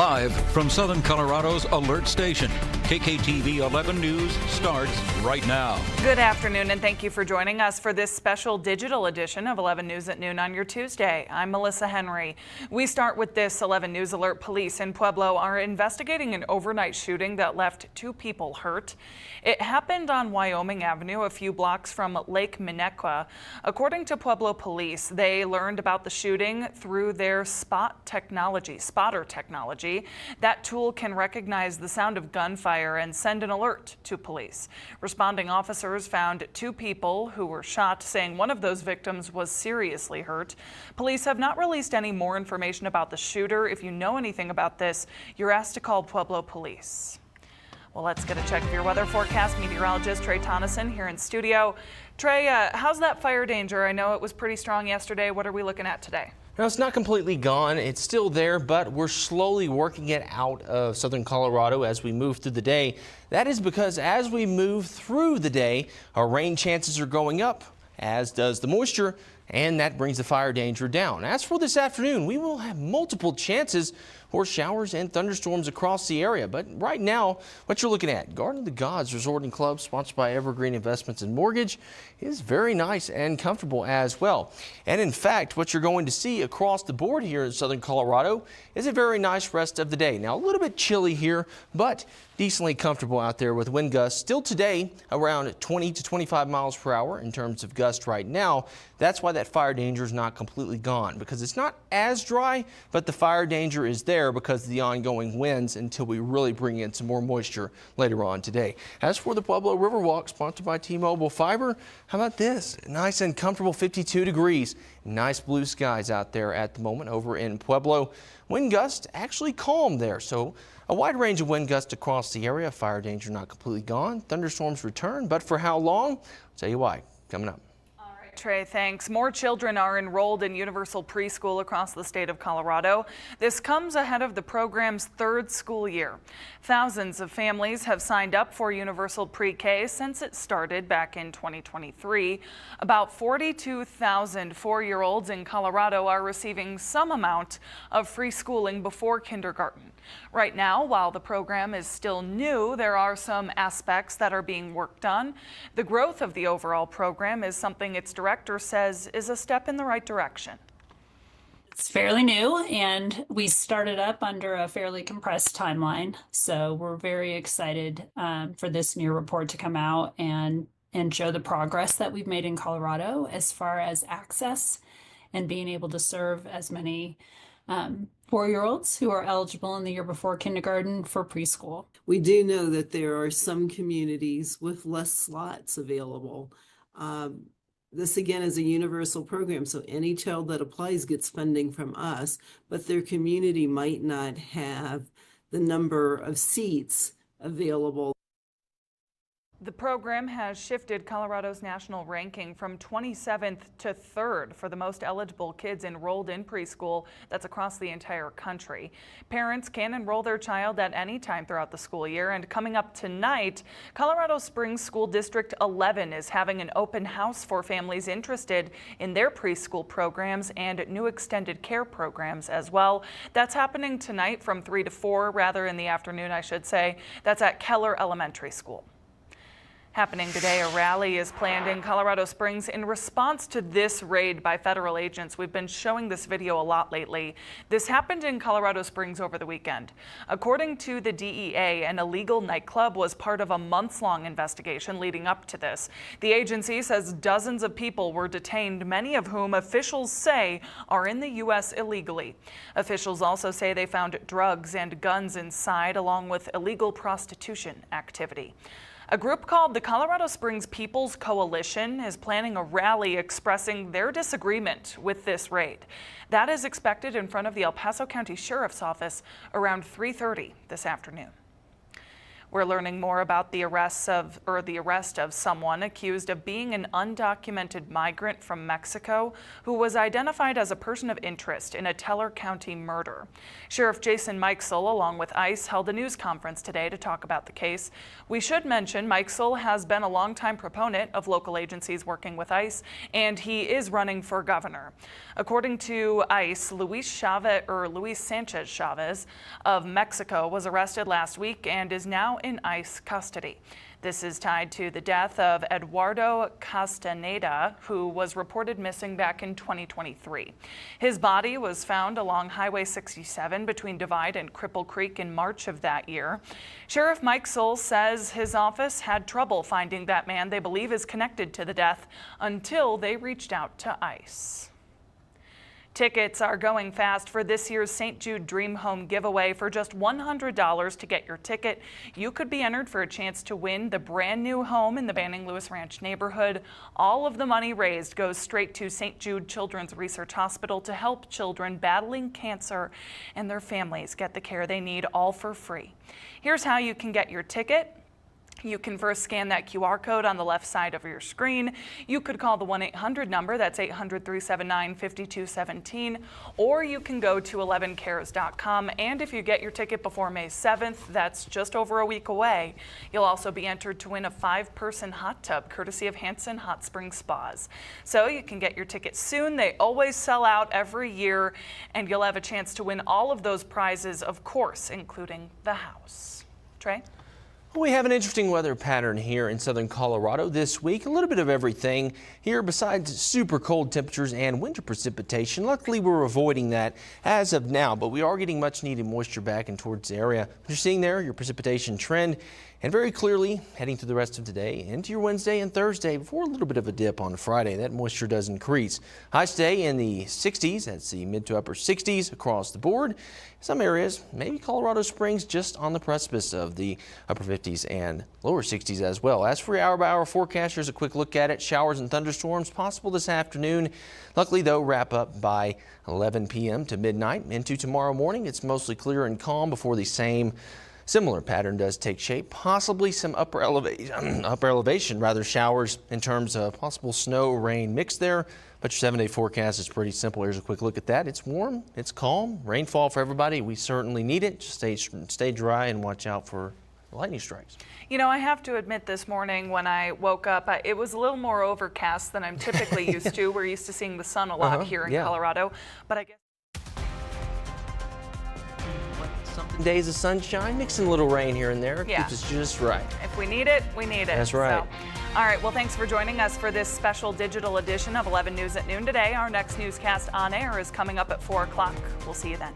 Live from Southern Colorado's Alert Station, KKTV 11 News starts right now. Good afternoon and thank you for joining us for this special digital edition of 11 News at noon on your Tuesday. I'm Melissa Henry. We start with this 11 News alert. Police in Pueblo are investigating an overnight shooting that left 2 people hurt. It happened on Wyoming Avenue, a few blocks from Lake Minnequa. According to Pueblo police, they learned about the shooting through their spotter technology. That tool can recognize the sound of gunfire and send an alert to police. Responding officers found 2 people who were shot, saying one of those victims was seriously hurt. Police have not released any more information about the shooter. If you know anything about this, you're asked to call Pueblo police. Well, let's get a check of your weather forecast. Meteorologist Trey Tonneson here in studio. Trey, how's that fire danger? I know it was pretty strong yesterday. What are we looking at today? Now, it's not completely gone. It's still there, but we're slowly working it out of southern Colorado as we move through the day. That is because as we move through the day, our rain chances are going up, as does the moisture, and that brings the fire danger down. As for this afternoon, we will have multiple chances for showers and thunderstorms across the area. But right now, what you're looking at, Garden of the Gods Resort and Club, sponsored by Evergreen Investments and Mortgage, is very nice and comfortable as well. And in fact, what you're going to see across the board here in southern Colorado is a very nice rest of the day. Now, a little bit chilly here, but decently comfortable out there with wind gusts. Still today, around 20 to 25 miles per hour in terms of gust right now. That's why that fire danger is not completely gone, because it's not as dry, but the fire danger is there because of the ongoing winds until we really bring in some more moisture later on today. As for the Pueblo Riverwalk, sponsored by T-Mobile Fiber, how about this? Nice and comfortable 52 degrees. Nice blue skies out there at the moment over in Pueblo. Wind gusts actually calm there, so a wide range of wind gusts across the area. Fire danger not completely gone. Thunderstorms return, but for how long? I'll tell you why coming up. Trey, thanks. More children are enrolled in Universal Preschool across the state of Colorado. This comes ahead of the program's 3rd school year. Thousands of families have signed up for Universal Pre-K since it started back in 2023. About 42,000 4-year-olds in Colorado are receiving some amount of free schooling before kindergarten. Right now, while the program is still new, there are some aspects that are being worked on. The growth of the overall program is something its director says is a step in the right direction. It's fairly new, and we started up under a fairly compressed timeline. So we're very excited for this new report to come out and show the progress that we've made in Colorado as far as access and being able to serve as many 4-year-olds who are eligible in the year before kindergarten for preschool. We do know that there are some communities with less slots available. This again is a universal program, so any child that applies gets funding from us, but their community might not have the number of seats available. The program has shifted Colorado's national ranking from 27th to 3rd for the most eligible kids enrolled in preschool. That's across the entire country. Parents can enroll their child at any time throughout the school year. And coming up tonight, Colorado Springs School District 11 is having an open house for families interested in their preschool programs and new extended care programs as well. That's happening tonight from 3 to 4, rather in the afternoon, I should say. That's at Keller Elementary School. Happening today, a rally is planned in Colorado Springs in response to this raid by federal agents. We've been showing this video a lot lately. This happened in Colorado Springs over the weekend. According to the DEA, an illegal nightclub was part of a months-long investigation leading up to this. The agency says dozens of people were detained, many of whom officials say are in the U.S. illegally. Officials also say they found drugs and guns inside, along with illegal prostitution activity. A group called the Colorado Springs People's Coalition is planning a rally expressing their disagreement with this raid. That is expected in front of the El Paso County Sheriff's Office around 3:30 this afternoon. We're learning more about the arrest of someone accused of being an undocumented migrant from Mexico who was identified as a person of interest in a Teller County murder. Sheriff Jason Mikesell, along with ICE, held a news conference today to talk about the case. We should mention Mikesell has been a longtime proponent of local agencies working with ICE, and he is running for governor. According to ICE, Luis Sanchez Chavez of Mexico was arrested last week and is now in ICE custody. This is tied to the death of Eduardo Castaneda, who was reported missing back in 2023. His body was found along Highway 67 between Divide and Cripple Creek in March of that year. Sheriff Mikesell says his office had trouble finding that man they believe is connected to the death until they reached out to ICE. Tickets are going fast for this year's St. Jude Dream Home giveaway. For just $100 to get your ticket, you could be entered for a chance to win the brand new home in the Banning Lewis Ranch neighborhood. All of the money raised goes straight to St. Jude Children's Research Hospital to help children battling cancer and their families get the care they need, all for free. Here's how you can get your ticket. You can first scan that QR code on the left side of your screen. You could call the 1-800 number, that's 800-379-5217, or you can go to 11cares.com. And if you get your ticket before May 7th, that's just over a week away, you'll also be entered to win a 5-person hot tub courtesy of Hanson Hot Spring Spas. So you can get your tickets soon. They always sell out every year, and you'll have a chance to win all of those prizes, of course, including the house. Trey? We have an interesting weather pattern here in southern Colorado this week. A little bit of everything here besides super cold temperatures and winter precipitation. Luckily, we're avoiding that as of now, but we are getting much needed moisture back in towards the area. You're seeing there your precipitation trend, and very clearly heading through the rest of today into your Wednesday and Thursday before a little bit of a dip on Friday. That moisture does increase. Highs today in the 60s. That's the mid to upper 60s across the board. Some areas, maybe Colorado Springs, just on the precipice of the upper 50s and lower 60s as well. As for your hour-by-hour forecast, here's a quick look at it. Showers and thunderstorms possible this afternoon. Luckily, though, wrap up by 11 p.m. to midnight. Into tomorrow morning, it's mostly clear and calm before the similar pattern does take shape. Possibly some upper elevation showers in terms of possible snow, rain mix there. But your 7-day forecast is pretty simple. Here's a quick look at that. It's warm, it's calm, rainfall for everybody. We certainly need it. Just stay dry and watch out for lightning strikes. You know, I have to admit this morning when I woke up, it was a little more overcast than I'm typically used to. We're used to seeing the sun a lot here in Colorado, but I guess some days of sunshine, mixing a little rain here and there. Keeps us just right. If we need it, we need it. That's right. So, all right, well, thanks for joining us for this special digital edition of 11 News at Noon today. Our next newscast on air is coming up at 4 o'clock. We'll see you then.